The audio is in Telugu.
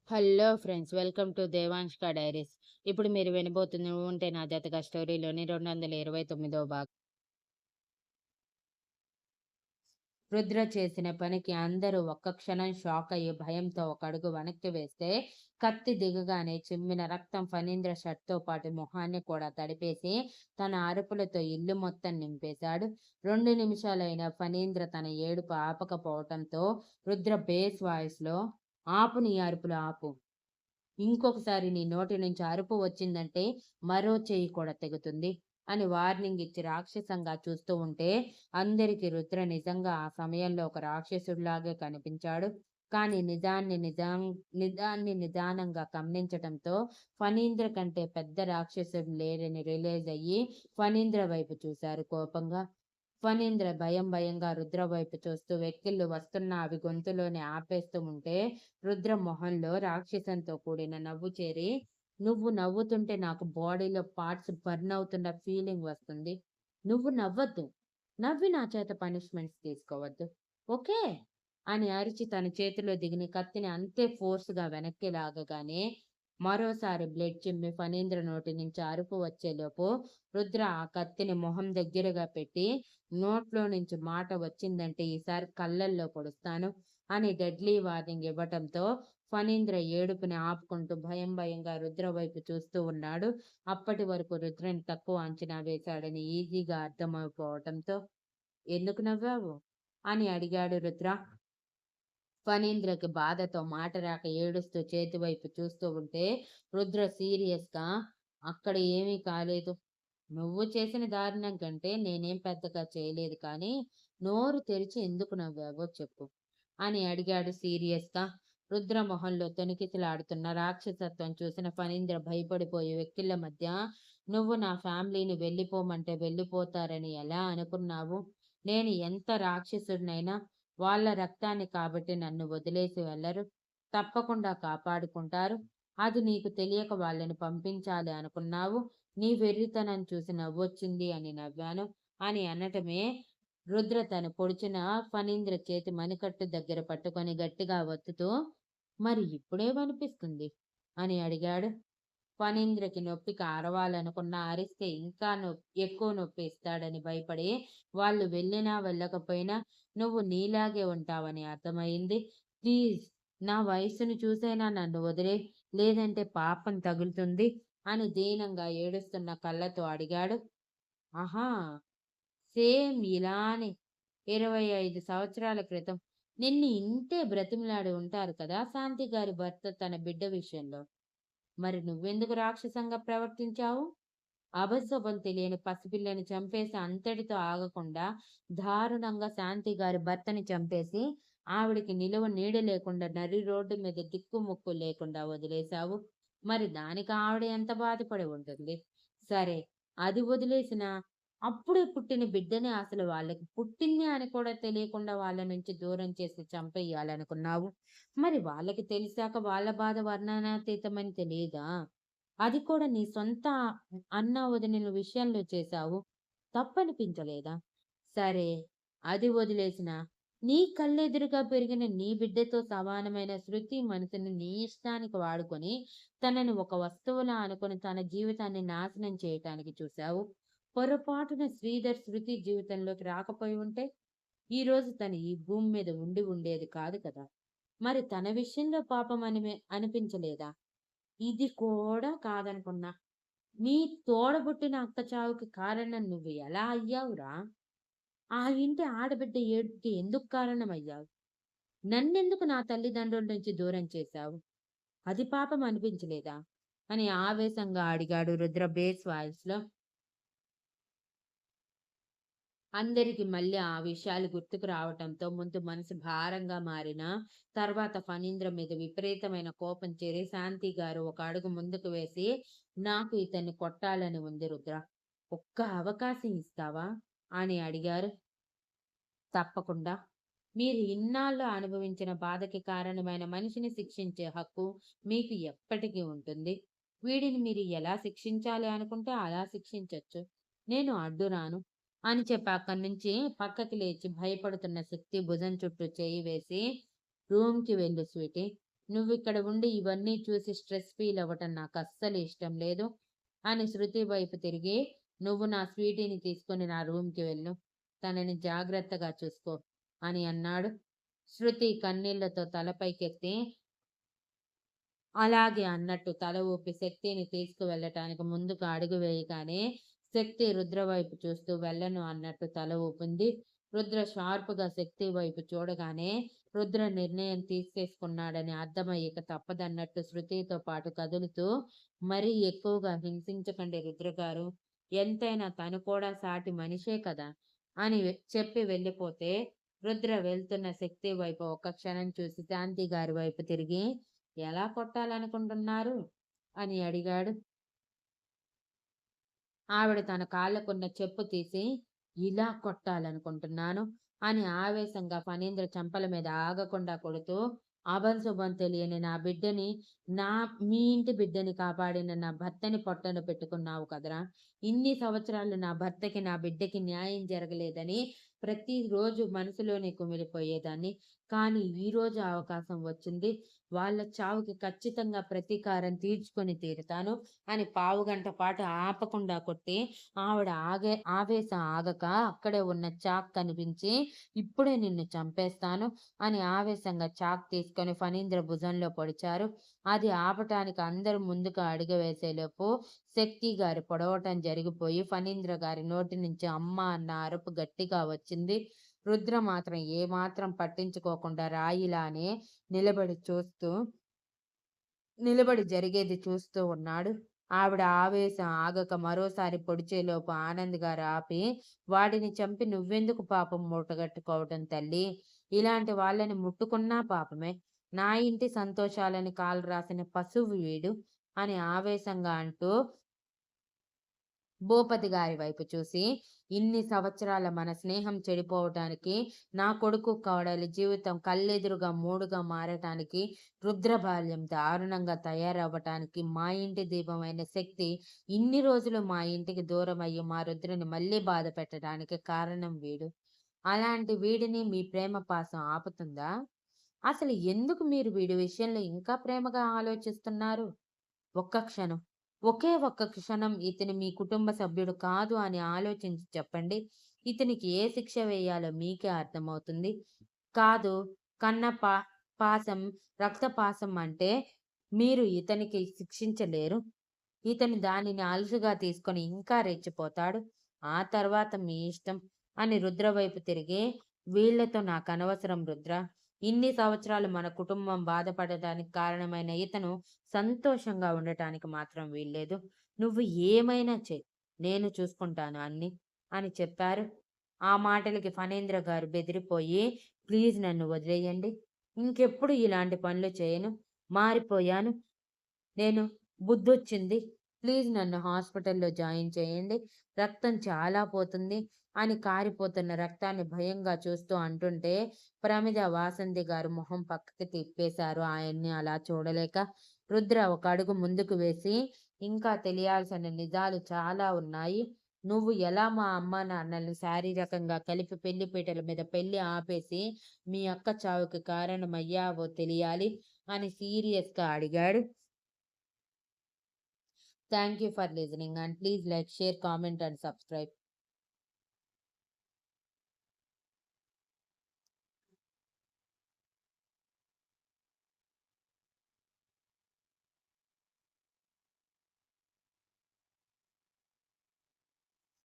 హలో ఫ్రెండ్స్, వెల్కమ్ టు దేవాంష్క డైరీస్. ఇప్పుడు మీరు వినబోతున్న ఉంటే నా జతగా స్టోరీలోని 229వ భాగం. రుద్ర చేసిన పనికి అందరూ ఒక్క క్షణం షాక్ అయ్యి భయంతో ఒక అడుగు వెనక్కి వేస్తే, కత్తి దిగగానే చిమ్మిన రక్తం ఫణీంద్ర షర్ట్తో పాటు మొహాన్ని కూడా తడిపేసి తన అరుపులతో ఇల్లు మొత్తం నింపేశాడు. 2 నిమిషాలైన ఫణీంద్ర తన ఏడుపు ఆపకపోవటంతో రుద్ర బేస్ వాయిస్లో, ఆపు నీ అరుపులు ఆపు, ఇంకొకసారి నీ నోటి నుంచి అరుపు వచ్చిందంటే మరో చెయ్యి కూడా తెగుతుంది అని వార్నింగ్ ఇచ్చి రాక్షసంగా చూస్తూ ఉంటే, అందరికీ రుద్ర నిజంగా ఆ సమయంలో ఒక రాక్షసుడిలాగే కనిపించాడు. కానీ నిజాన్ని నిదానంగా గమనించటంతో ఫణీంద్ర కంటే పెద్ద రాక్షసుడు లేరని రిలైజ్ అయ్యి ఫణీంద్ర వైపు చూశారు కోపంగా. ఫణీంద్ర భయంగా రుద్ర వైపు చూస్తూ వెక్కిళ్ళు వస్తున్నా అవి గొంతులోనే ఆపేస్తూ ఉంటే, రుద్ర మొహంలో రాక్షసంతో కూడిన నవ్వు చేరి, నువ్వు నవ్వుతుంటే నాకు బాడీలో పార్ట్స్ బర్న్ అవుతున్న ఫీలింగ్ వస్తుంది. నువ్వు నవ్వద్దు. నవ్వి నా చేత పనిష్మెంట్స్ తీసుకోవద్దు. ఓకే అని అరిచి తన చేతిలో దిగిన కత్తిని అంతే ఫోర్స్‌గా వెనక్కి లాగగానే మరోసారి బ్లడ్ చిమ్మి ఫణీంద్ర నోటి నుంచి అరుపు వచ్చేలోపు రుద్ర ఆ కత్తిని మొహం దగ్గరగా పెట్టి, నోట్లో నుంచి మాట వచ్చిందంటే ఈసారి కళ్ళల్లో పొడుస్తాను అని డెడ్లీ వార్నింగ్ ఇవ్వటంతో ఫణీంద్ర ఏడుపుని ఆపుకుంటూ భయంగా రుద్ర వైపు చూస్తూ ఉన్నాడు. అప్పటి వరకు రుద్రని తక్కువ అంచనా వేశాడని ఈజీగా అర్థమైపోవటంతో, ఎందుకు నవ్వావు అని అడిగాడు రుద్ర. ఫణీంద్రకి బాధతో మాట రాక ఏడుస్తూ చేతి వైపు చూస్తూ ఉంటే రుద్ర సీరియస్గా, అక్కడ ఏమీ కాలేదు. నువ్వు చేసిన దారుణం కంటే నేనేం పెద్దగా చేయలేదు, కానీ నోరు తెరిచి ఎందుకు నవ్వావో చెప్పు అని అడిగాడు సీరియస్‌గా. రుద్ర మొహంలో తొణికిసలాడుతున్న రాక్షసత్వం చూసిన ఫణీంద్ర భయపడిపోయి వెక్కిళ్ళ మధ్య, నువ్వు నా ఫ్యామిలీని వెళ్ళిపోమంటే వెళ్ళిపోతారని ఎలా అనుకున్నావు? నేను ఎంత రాక్షసుడినైనా వాళ్ళ రక్తాన్ని కాబట్టి నన్ను వదిలేసి వెళ్ళరు. తప్పకుండా కాపాడుకుంటారు. అది నీకు తెలియక వాళ్ళని పంపించాలి అనుకున్నావు. నీ వెర్రితనం చూసి నవ్వొచ్చింది అని నవ్వాను అని అనటమే రుద్ర తను పొడిచిన ఫణీంద్ర చేతి మణికట్టు దగ్గర పట్టుకొని గట్టిగా ఒత్తుతూ, మరి ఇప్పుడేమనిపిస్తుంది అని అడిగాడు. ఫణీంద్రకి నొప్పికి అరవాలనుకున్నా అరిస్తే ఇంకా ఎక్కువ నొప్పి ఇస్తాడని భయపడి, వాళ్ళు వెళ్ళినా వెళ్ళకపోయినా నువ్వు నీలాగే ఉంటావని అర్థమైంది. ప్లీజ్ నా వయస్సును చూసైనా నన్ను వదిలేయ్, లేదంటే పాపం తగులుతుంది అని దీనంగా ఏడుస్తున్న కళ్ళతో అడిగాడు. ఆహా! సేమ్ ఇలానే 25 సంవత్సరాల క్రితం నిన్ను ఇంతే బ్రతిమిలాడి ఉంటారు కదా శాంతి గారి భర్త తన బిడ్డ విషయంలో. మరి నువ్వెందుకు రాక్షసంగా ప్రవర్తించావు? అభశుభం తెలియని పసిపిల్లని చంపేసి అంతటితో ఆగకుండా దారుణంగా శాంతి గారి భర్తని చంపేసి ఆవిడికి నిలువ నీడ లేకుండా నరి రోడ్డు మీద దిక్కు ముక్కు లేకుండా వదిలేశావు. మరి దానికి ఆవిడ ఎంత బాధపడి ఉంటుంది? సరే, అది వదిలేసినా అప్పుడే పుట్టిన బిడ్డని అసలు వాళ్ళకి పుట్టింది అని కూడా తెలియకుండా వాళ్ళ నుంచి దూరం చేసి చంపేయాలనుకున్నావు. మరి వాళ్ళకి తెలిసాక వాళ్ళ బాధ వర్ణనాతీతమని తెలియదా? అది కూడా నీ సొంత అన్నా వదినల విషయంలో చేశావు. తప్పనిపించలేదా? సరే, అది వదిలేసినా నీ కళ్ళెదురుగా పెరిగిన నీ బిడ్డతో సమానమైన శృతి మనసుని నీ ఇష్టానికి వాడుకొని, తనని ఒక వస్తువులా అనుకొని తన జీవితాన్ని నాశనం చేయటానికి చూశావు. పొరపాటున శ్రీధర్ శృతి జీవితంలోకి రాకపోయి ఉంటే, ఈరోజు తను ఈ భూమి మీద ఉండేది కాదు కదా! మరి తన విషయంలో పాపం అనిపించలేదా? ఇది కూడా కాదనుకున్నా. నీ తోడబుట్టిన అక్క చావుకి కారణం నువ్వు ఎలా అయ్యావురా? ఆ ఇంటి ఆడబిడ్డ ఏడుపుకి ఎందుకు కారణమయ్యావు? నన్నెందుకు నా తల్లిదండ్రుల నుంచి దూరం చేశావు? అది పాపం అనిపించలేదా? అని ఆవేశంగా అడిగాడు రుద్ర బేస్ వాయిస్‌లో. అందరికి మళ్ళీ ఆ విషయాలు గుర్తుకు రావటంతో ముందు మనసు భారంగా మారినా, తర్వాత ఫణీంద్ర మీద విపరీతమైన కోపం చేరి శాంతి గారు ఒక అడుగు ముందుకు వేసి, నాకు ఇతన్ని కొట్టాలని ఉంది రుద్ర. ఒక్క అవకాశం ఇస్తావా అని అడిగారు. తప్పకుండా. మీరు ఇన్నాళ్ళు అనుభవించిన బాధకి కారణమైన మనిషిని శిక్షించే హక్కు మీకు ఎప్పటికీ ఉంటుంది. వీడిని మీరు ఎలా శిక్షించాలి అనుకుంటే అలా శిక్షించొచ్చు. నేను అడ్డు రాను అని చెప్పి అక్కడి నుంచి పక్కకి లేచి భయపడుతున్న శక్తి భుజం చుట్టూ చేయి వేసి, రూమ్‌కి వెళ్ళు స్వీటీ. నువ్విక్కడ ఉండి ఇవన్నీ చూసి స్ట్రెస్ ఫీల్ అవ్వటం నాకస్సలు ఇష్టం లేదు అని శృతి వైపు తిరిగి, నువ్వు నా స్వీటీని తీసుకొని నా రూమ్‌కి వెళ్ళు. తనని జాగ్రత్తగా చూసుకో అని అన్నాడు. శృతి కన్నీళ్లతో తల పైకెత్తి అలాగే అన్నట్టు తల ఊపి శక్తిని తీసుకువెళ్ళటానికి ముందుకు అడుగు వేయగానే, శక్తి రుద్ర వైపు చూస్తూ వెళ్ళను అన్నట్టు తల ఊపింది. రుద్ర షార్ప్‌గా శక్తి వైపు చూడగానే, రుద్ర నిర్ణయం తీసేసుకున్నాడని అర్థమై ఇక తప్పదన్నట్టు శృతితో పాటు కదులుతూ, మరీ ఎక్కువగా హింసించకండి రుద్రగారు. ఎంతైనా తను కూడా సాటి మనిషే కదా! అని చెప్పి వెళ్ళిపోతే, రుద్ర వెళ్తున్న శక్తి వైపు ఒక్క క్షణం చూసి శాంతి గారి వైపు తిరిగి ఎలా కొట్టాలనుకుంటున్నారు? అని అడిగాడు. ఆవిడ తన కాళ్ళకున్న చెప్పు తీసి, ఇలా కొట్టాలనుకుంటున్నాను అని ఆవేశంగా ఫణీంద్ర చెంపల మీద ఆగకుండా కొడుతూ, అభంశుభం తెలియని నా బిడ్డని, నా మీ ఇంటి బిడ్డని కాపాడిన నా భర్తని పొట్టన పెట్టుకున్నావు కదరా! ఇన్ని సంవత్సరాలు నా భర్తకి, నా బిడ్డకి న్యాయం జరగలేదని ప్రతిరోజు మనసులోనే కుమిలిపోయేదాన్ని. కానీ ఈరోజు అవకాశం వచ్చింది. వాళ్ళ చావుకి ఖచ్చితంగా ప్రతీకారం తీర్చుకొని తీరుతాను అని పావుగంట పాటు ఆపకుండా కొట్టి, ఆవిడ ఆవేశం ఆగక అక్కడే ఉన్న చాక్ కనిపించి, ఇప్పుడే నిన్ను చంపేస్తాను అని ఆవేశంగా చాక్ తీసుకొని ఫణీంద్ర భుజంలో పొడిచారు. అది ఆపటానికి అందరూ ముందుకు అడుగు వేసేలోపు శక్తి గారి పొడవటం జరిగిపోయి ఫణీంద్ర గారి నోటి నుంచి అమ్మ అన్న అరుపు గట్టిగా వచ్చింది. రుద్ర మాత్రం ఏమాత్రం పట్టించుకోకుండా రాయిలానే నిలబడి చూస్తూ నిలబడి జరిగేది చూస్తూ ఉన్నాడు. ఆవిడ ఆవేశం ఆగక మరోసారి పొడిచేలోపు ఆనంద్ గారు ఆపి, వాడిని చంపి నువ్వెందుకు పాపం మూటగట్టుకోవటం తల్లీ? ఇలాంటి వాళ్ళని ముట్టుకున్నా పాపమే. నా ఇంటి సంతోషాలని కాలు రాసిన పశువు వీడు అని ఆవేశంగా అంటూ భూపతి గారి వైపు చూసి, ఇన్ని సంవత్సరాల మన స్నేహం చెడిపోవటానికి, నా కొడుకు కోడలి జీవితం కళ్ళెదురుగా మూడుగా మారటానికి, రుద్ర బాల్యం దారుణంగా తయారవ్వటానికి, మా ఇంటి దీపమైన శక్తి ఇన్ని రోజులు మా ఇంటికి దూరమయ్యి మా రుద్రని మళ్ళీ బాధ పెట్టడానికి కారణం వీడు. అలాంటి వీడిని మీ ప్రేమ పాశం ఆపుతుందా? అసలు ఎందుకు మీరు వీడి విషయంలో ఇంకా ప్రేమగా ఆలోచిస్తున్నారు? ఒక్క క్షణం. ఒకే ఒక్క క్షణం ఇతను మీ కుటుంబ సభ్యుడు కాదు అని ఆలోచించి చెప్పండి. ఇతనికి ఏ శిక్ష వేయాలో మీకే అర్థమవుతుంది. కాదు కన్న పాశం, రక్తపాశం అంటే మీరు ఇతనికి శిక్షించలేరు. ఇతను దానిని అలుసుగా తీసుకొని ఇంకా రెచ్చిపోతాడు. ఆ తర్వాత మీ ఇష్టం అని రుద్ర వైపు తిరిగి, వీళ్ళతో నాకనవసరం రుద్ర. ఇన్ని సంవత్సరాలు మన కుటుంబం బాధపడటానికి కారణమైన ఇతను సంతోషంగా ఉండటానికి మాత్రం వీల్లేదు. నువ్వు ఏమైనా చెయ్. నేను చూసుకుంటాను అన్నీ అని చెప్పారు. ఆ మాటలకి ఫణేంద్ర గారు బెదిరిపోయి, ప్లీజ్ నన్ను వదిలేయండి. ఇంకెప్పుడు ఇలాంటి పనులు చేయను. మారిపోయాను. నేను బుద్ధొచ్చింది. ప్లీజ్ నన్ను హాస్పిటల్‌లో జాయిన్ చేయండి. రక్తం చాలా పోతుంది అని కారిపోతున్న రక్తాన్ని భయంగా చూస్తూ అంటుంటే, ప్రమిద వాసంతి గారు మొహం పక్కకి తిప్పేశారు ఆయన్ని అలా చూడలేక. రుద్ర ఒక అడుగు ముందుకు వేసి, ఇంకా తెలియాల్సిన నిజాలు చాలా ఉన్నాయి. నువ్వు ఎలా మా అమ్మా నాన్నల్ని శారీరకంగా కలిపి పెళ్లి పీటల మీద పెళ్లి ఆపేసి, మీ అక్క చావుకి కారణమయ్యావో తెలియాలి అని సీరియస్‌గా అడిగాడు. Thank you for listening and please like, share, comment and subscribe.